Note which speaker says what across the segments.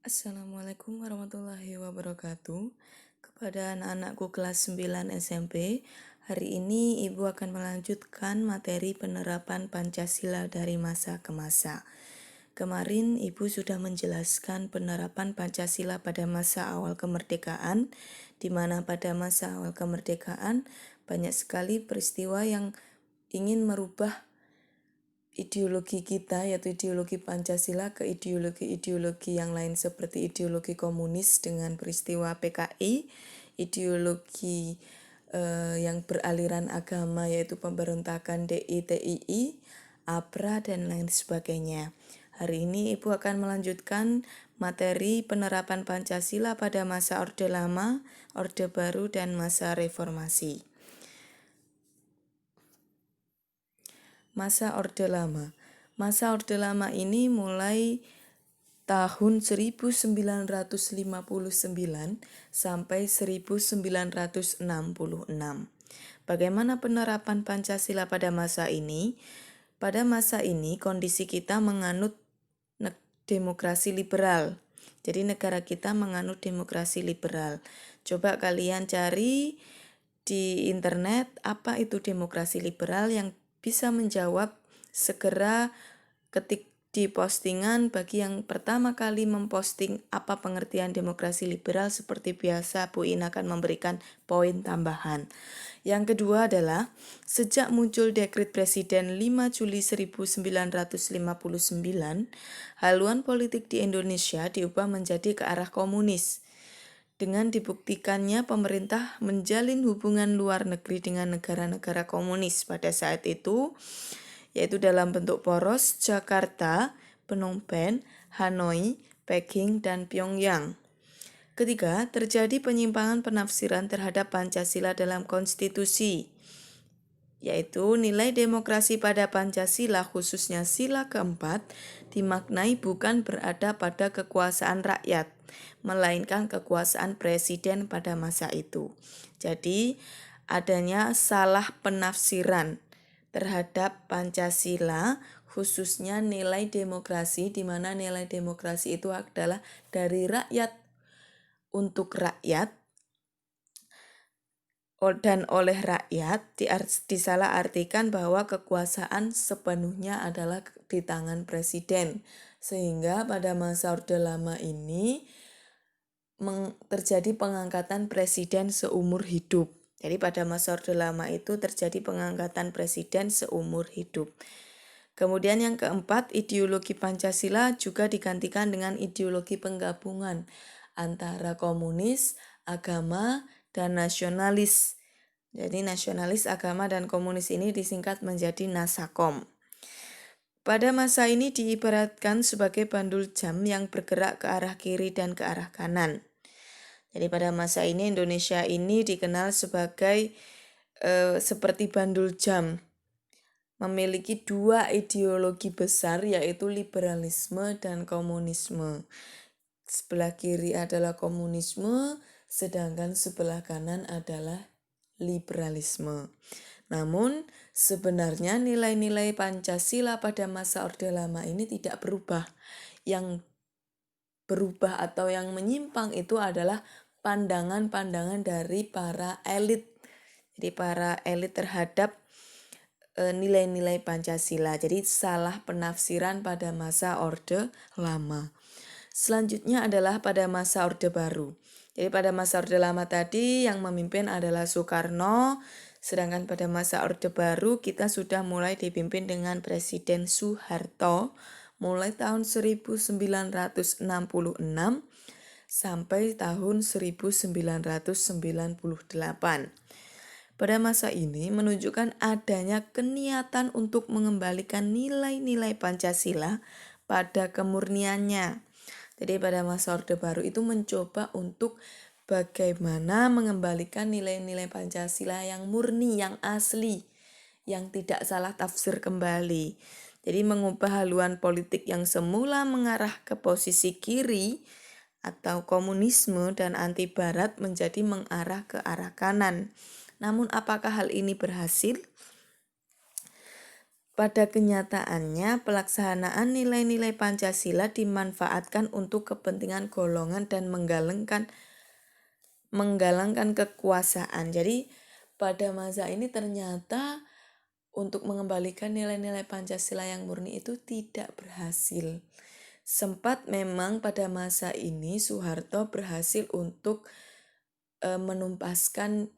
Speaker 1: Assalamualaikum warahmatullahi wabarakatuh. Kepada anak-anakku kelas 9 SMP, hari ini Ibu akan melanjutkan materi penerapan Pancasila dari masa ke masa. Kemarin Ibu sudah menjelaskan penerapan Pancasila pada masa awal kemerdekaan, di mana pada masa awal kemerdekaan banyak sekali peristiwa yang ingin merubah ideologi kita, yaitu ideologi Pancasila, ke ideologi-ideologi yang lain seperti ideologi komunis dengan peristiwa PKI, ideologi yang beraliran agama yaitu pemberontakan DI, APRA, dan lain sebagainya. Hari ini Ibu akan melanjutkan materi penerapan Pancasila pada masa Orde Lama, Orde Baru, dan masa Reformasi. Masa Orde Lama. Masa Orde Lama ini mulai tahun 1959 sampai 1966. Bagaimana penerapan Pancasila pada masa ini? Pada masa ini kondisi kita menganut demokrasi liberal. Jadi negara kita menganut demokrasi liberal. Coba kalian cari di internet apa itu demokrasi liberal, yang bisa menjawab segera ketik di postingan. Bagi yang pertama kali memposting apa pengertian demokrasi liberal, seperti biasa Bu In akan memberikan poin tambahan. Yang kedua adalah sejak muncul Dekret Presiden 5 Juli 1959, haluan politik di Indonesia diubah menjadi ke arah komunis. Dengan dibuktikannya pemerintah menjalin hubungan luar negeri dengan negara-negara komunis pada saat itu, yaitu dalam bentuk poros Jakarta, Phnom Penh, Hanoi, Peking, dan Pyongyang. Ketiga, terjadi penyimpangan penafsiran terhadap Pancasila dalam konstitusi, yaitu nilai demokrasi pada Pancasila, khususnya sila keempat, dimaknai bukan berada pada kekuasaan rakyat, melainkan kekuasaan presiden pada masa itu. Jadi, adanya salah penafsiran terhadap Pancasila, khususnya nilai demokrasi, di mana nilai demokrasi itu adalah dari rakyat untuk rakyat dan oleh rakyat, disalahartikan bahwa kekuasaan sepenuhnya adalah di tangan presiden. Sehingga pada masa Orde Lama ini terjadi pengangkatan presiden seumur hidup. Jadi pada masa Orde Lama itu terjadi pengangkatan presiden seumur hidup. Kemudian yang keempat, ideologi Pancasila juga digantikan dengan ideologi penggabungan antara komunis, agama, dan nasionalis. Jadi nasionalis, agama, dan komunis ini disingkat menjadi Nasakom. Pada masa ini diibaratkan sebagai bandul jam yang bergerak ke arah kiri dan ke arah kanan. Jadi pada masa ini Indonesia ini dikenal sebagai seperti bandul jam, memiliki dua ideologi besar, yaitu liberalisme dan komunisme. Sebelah kiri adalah komunisme, sedangkan sebelah kanan adalah liberalisme. Namun sebenarnya nilai-nilai Pancasila pada masa Orde Lama ini tidak berubah. Yang berubah atau yang menyimpang itu adalah pandangan-pandangan dari para elit. Jadi para elit terhadap nilai-nilai Pancasila. Jadi salah penafsiran pada masa Orde Lama. Selanjutnya adalah pada masa Orde Baru. Jadi pada masa Orde Lama tadi yang memimpin adalah Soekarno, sedangkan pada masa Orde Baru kita sudah mulai dipimpin dengan Presiden Soeharto mulai tahun 1966 sampai tahun 1998. Pada masa ini menunjukkan adanya keniatan untuk mengembalikan nilai-nilai Pancasila pada kemurniannya. Jadi pada masa Orde Baru itu mencoba untuk bagaimana mengembalikan nilai-nilai Pancasila yang murni, yang asli, yang tidak salah tafsir kembali. Jadi mengubah haluan politik yang semula mengarah ke posisi kiri atau komunisme dan anti barat menjadi mengarah ke arah kanan. Namun apakah hal ini berhasil? pada kenyataannya pelaksanaan nilai-nilai Pancasila dimanfaatkan untuk kepentingan golongan dan menggalangkan kekuasaan. Jadi pada masa ini ternyata untuk mengembalikan nilai-nilai Pancasila yang murni itu tidak berhasil. Sempat memang pada masa ini Soeharto berhasil untuk menumpaskan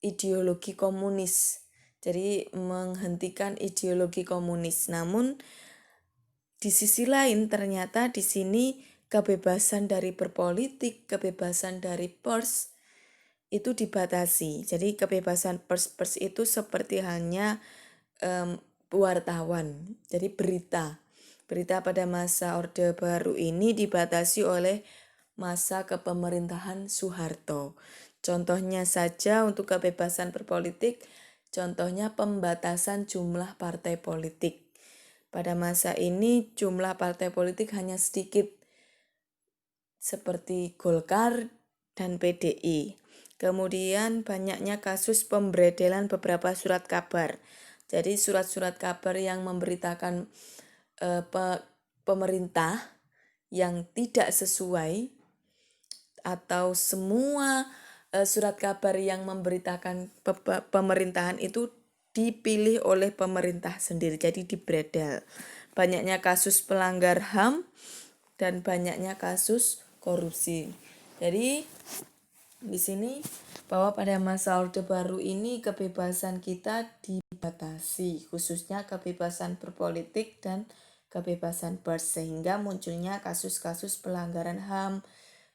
Speaker 1: ideologi komunis. Jadi menghentikan ideologi komunis. Namun di sisi lain ternyata di sini kebebasan dari berpolitik, kebebasan dari pers itu dibatasi. Jadi kebebasan pers itu seperti hanya wartawan. Jadi berita pada masa Orde Baru ini dibatasi oleh masa kepemerintahan Soeharto. Contohnya saja untuk kebebasan berpolitik, contohnya pembatasan jumlah partai politik. Pada masa ini jumlah partai politik hanya sedikit, seperti Golkar dan PDI. Kemudian banyaknya kasus pemberedelan beberapa surat kabar. Jadi surat-surat kabar yang memberitakan pemerintah yang tidak sesuai, atau semua surat kabar yang memberitakan pemerintahan itu dipilih oleh pemerintah sendiri, jadi dibredel. Banyaknya kasus pelanggar HAM dan banyaknya kasus korupsi. Jadi di sini bahwa pada masa Orde Baru ini kebebasan kita dibatasi, khususnya kebebasan berpolitik dan kebebasan pers, sehingga munculnya kasus-kasus pelanggaran HAM,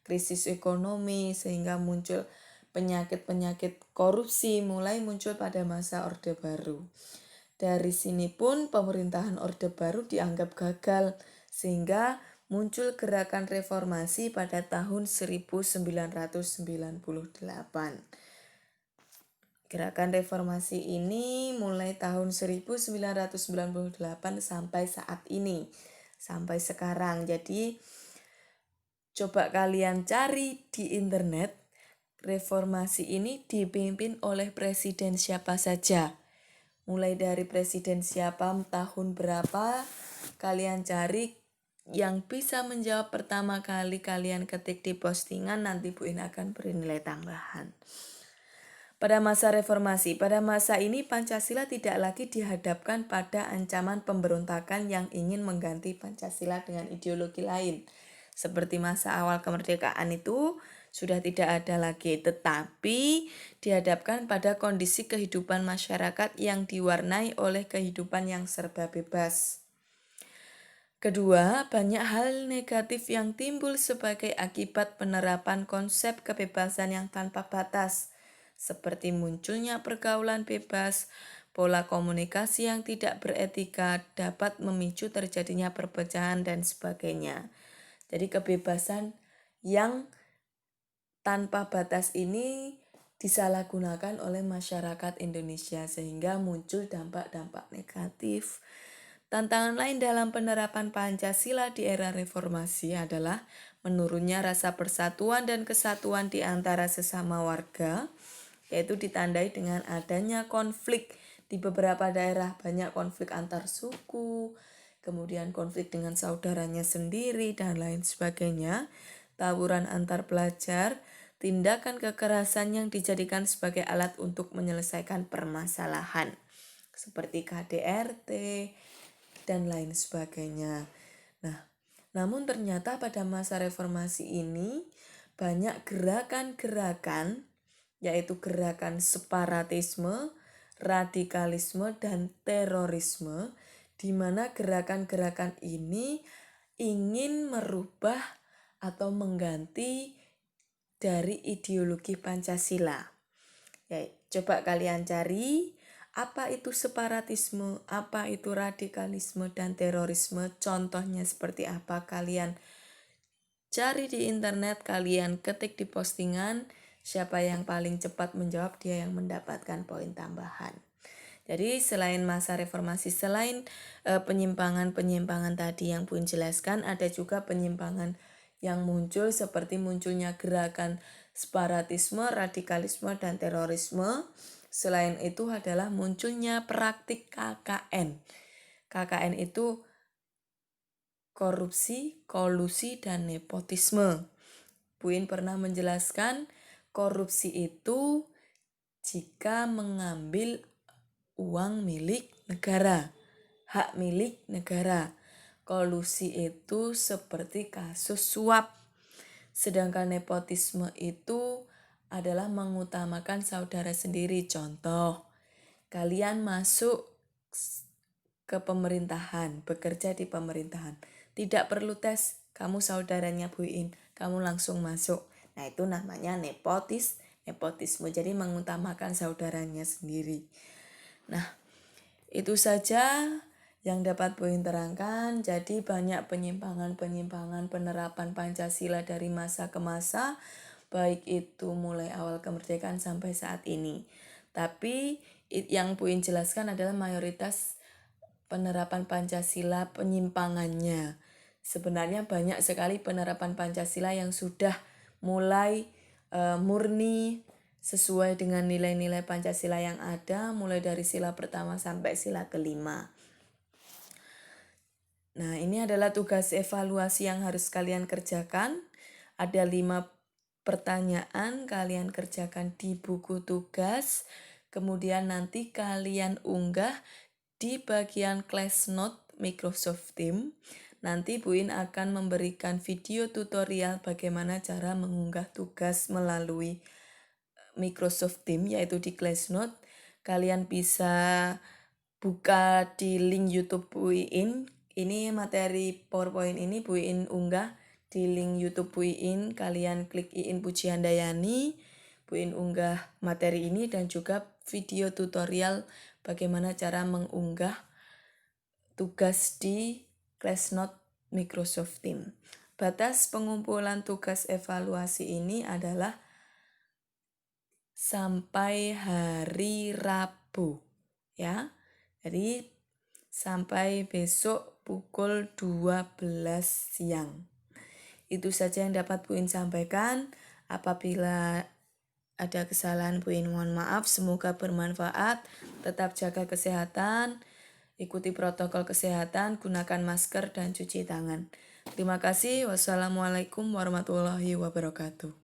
Speaker 1: krisis ekonomi, sehingga muncul penyakit-penyakit korupsi mulai muncul pada masa Orde Baru. Dari sini pun pemerintahan Orde Baru dianggap gagal, sehingga muncul gerakan reformasi pada tahun 1998. Gerakan reformasi ini mulai tahun 1998 sampai saat ini, sampai sekarang. Jadi coba kalian cari di internet, reformasi ini dipimpin oleh presiden siapa saja. Mulai dari presiden siapa, tahun berapa, kalian cari. Yang bisa menjawab pertama kali kalian ketik di postingan, nanti Bu In akan beri nilai tambahan. Pada masa reformasi, pada masa ini Pancasila tidak lagi dihadapkan pada ancaman pemberontakan yang ingin mengganti Pancasila dengan ideologi lain. Seperti masa awal kemerdekaan itu sudah tidak ada lagi, tetapi dihadapkan pada kondisi kehidupan masyarakat yang diwarnai oleh kehidupan yang serba bebas. Kedua, banyak hal negatif yang timbul sebagai akibat penerapan konsep kebebasan yang tanpa batas, seperti munculnya pergaulan bebas, pola komunikasi yang tidak beretika dapat memicu terjadinya perpecahan dan sebagainya. Jadi kebebasan yang tanpa batas ini disalahgunakan oleh masyarakat Indonesia sehingga muncul dampak-dampak negatif. Tantangan lain dalam penerapan Pancasila di era reformasi adalah menurunnya rasa persatuan dan kesatuan di antara sesama warga, yaitu ditandai dengan adanya konflik di beberapa daerah, banyak konflik antar suku, kemudian konflik dengan saudaranya sendiri dan lain sebagainya, tawuran antar pelajar, tindakan kekerasan yang dijadikan sebagai alat untuk menyelesaikan permasalahan, seperti KDRT, dan lain sebagainya. Nah, namun ternyata pada masa reformasi ini banyak gerakan-gerakan, yaitu gerakan separatisme, radikalisme, dan terorisme, di mana gerakan-gerakan ini ingin merubah atau mengganti dari ideologi Pancasila. Ya, coba kalian cari apa itu separatisme, apa itu radikalisme dan terorisme, contohnya seperti apa. Kalian cari di internet, kalian ketik di postingan, siapa yang paling cepat menjawab dia yang mendapatkan poin tambahan. Jadi selain masa reformasi, selain penyimpangan-penyimpangan tadi yang Bun jelaskan, ada juga penyimpangan yang muncul seperti munculnya gerakan separatisme, radikalisme, dan terorisme, Selain itu adalah munculnya praktik KKN. KKN itu korupsi, kolusi, dan nepotisme. Bu In pernah menjelaskan korupsi itu jika mengambil uang milik negara, hak milik negara. Kolusi itu seperti kasus suap. Sedangkan nepotisme itu adalah mengutamakan saudara sendiri. Contoh, kalian masuk ke pemerintahan, bekerja di pemerintahan. Tidak perlu tes, kamu saudaranya Bu In, kamu langsung masuk. Nah, itu namanya nepotisme. Jadi mengutamakan saudaranya sendiri. Nah, itu saja yang dapat Bu In terangkan. Jadi banyak penyimpangan-penyimpangan penerapan Pancasila dari masa ke masa, baik itu mulai awal kemerdekaan sampai saat ini. Tapi yang Bu In jelaskan adalah mayoritas penerapan Pancasila penyimpangannya. Sebenarnya banyak sekali penerapan Pancasila yang sudah mulai murni sesuai dengan nilai-nilai Pancasila yang ada, mulai dari sila pertama sampai sila kelima. Nah, ini adalah tugas evaluasi yang harus kalian kerjakan. Ada 5 pertanyaan kalian kerjakan di buku tugas. Kemudian nanti kalian unggah di bagian class note Microsoft Teams. Nanti Bu In akan memberikan video tutorial bagaimana cara mengunggah tugas melalui Microsoft Teams, yaitu di class note. Kalian bisa buka di link YouTube Bu In. Ini materi PowerPoint ini Bu In unggah di link YouTube Bu In. Kalian klik Iin Pujiandayani. Bu In unggah materi ini dan juga video tutorial bagaimana cara mengunggah tugas di class note Microsoft Teams. Batas pengumpulan tugas evaluasi ini adalah sampai hari Rabu, ya. Jadi sampai besok pukul 12 siang. Itu saja yang dapat Bu In sampaikan. Apabila ada kesalahan Bu In mohon maaf, semoga bermanfaat. Tetap jaga kesehatan, ikuti protokol kesehatan, gunakan masker dan cuci tangan. Terima kasih. Wassalamualaikum warahmatullahi wabarakatuh.